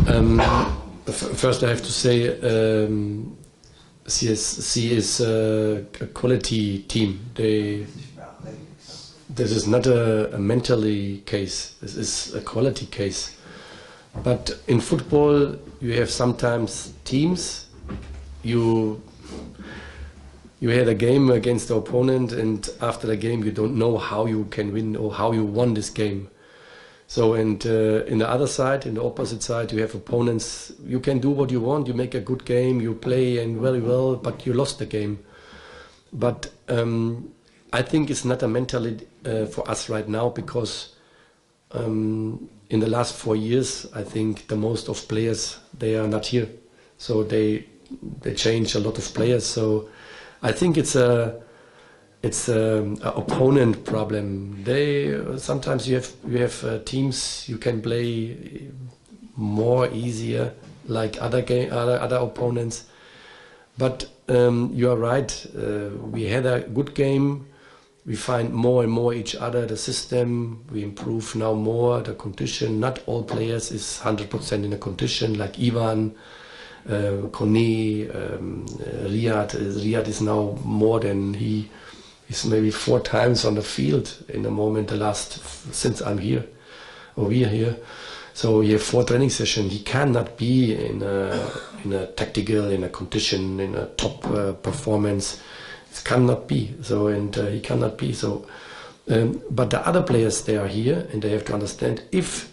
Um, First, I have to say CSC is a quality team. This is not a mentally case. This is a quality case. But in football, you have sometimes teams. You had a game against the opponent, and after the game, you don't know how you can win or how you won this game. So, and in the other side, in the opposite side, you have opponents. You can do what you want. You make a good game. You play and very well, but you lost the game. But I think it's not a mentality for us right now, because in the last 4 years, I think the most of players, they are not here. So they change a lot of players. So I think it's a opponent problem. Sometimes you have teams you can play more easier like other opponents. But you are right. We had a good game. We find more and more each other, the system. We improve now more the condition. Not all players is 100% in a condition, like Ivan, Kone, Riyad. Riyad is now more than he is maybe 4 times on the field in the moment since I'm here, or we are here. So you have 4 training sessions. He cannot be in a tactical, in a condition, in a top performance. It cannot be. So, and he cannot be. So, but the other players, they are here, and they have to understand, if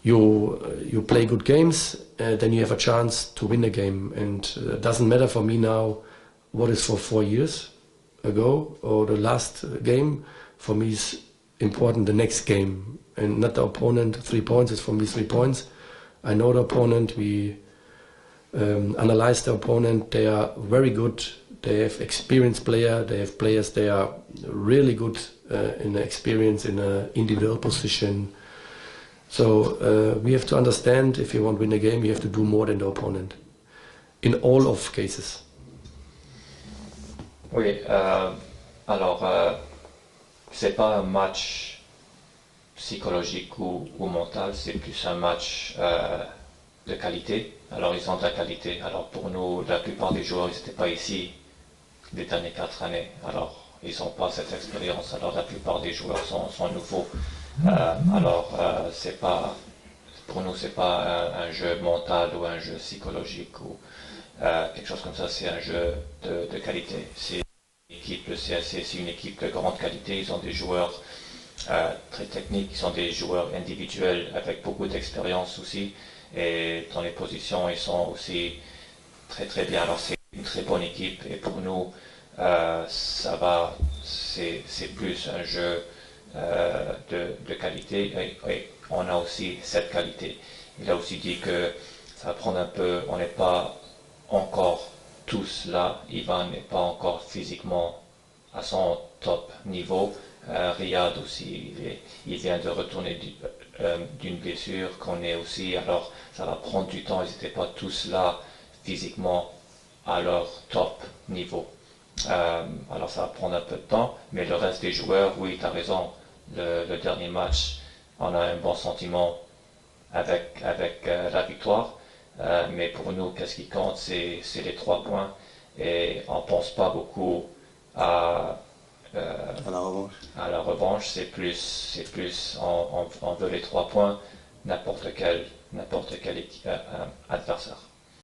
you play good games, then you have a chance to win a game. And it doesn't matter for me now what is for 4 years ago or the last game. For me is important the next game, and not the opponent. 3 points is for me 3 points. I know the opponent. We analyze the opponent. They are very good. They have experienced player. They have players. They are really good in the experience in an individual position. So we have to understand, if you want to win a game, you have to do more than the opponent in all of cases. Oui, alors c'est pas un match psychologique ou mental, c'est plus un match de qualité. Alors ils ont de la qualité. Alors pour nous, la plupart des joueurs, ils n'étaient pas ici les dernières 4 années. Alors ils n'ont pas cette expérience. Alors la plupart des joueurs sont nouveaux. Alors c'est pas, pour nous, c'est pas un jeu mental ou un jeu psychologique ou quelque chose comme ça. C'est un jeu de qualité. C'est le CSC, c'est une équipe de grande qualité. Ils ont des joueurs très techniques, ils ont des joueurs individuels avec beaucoup d'expérience aussi. Et dans les positions, ils sont aussi très très bien. Alors c'est une très bonne équipe, et pour nous, ça va, c'est plus un jeu de qualité, et on a aussi cette qualité. Il a aussi dit que ça va prendre un peu, on n'est pas encore tous là. Ivan n'est pas encore physiquement à son top niveau. Riyad aussi, il vient de retourner d'une blessure qu'on est aussi. Alors ça va prendre du temps. Ils n'étaient pas tous là physiquement à leur top niveau. Alors ça va prendre un peu de temps, mais le reste des joueurs, oui, tu as raison. Le dernier match, on a un bon sentiment avec la victoire. Mais pour nous, qu'est-ce qui compte, c'est les 3 points, et on ne pense pas beaucoup à la revanche. C'est plus on veut les 3 points, n'importe quel adversaire.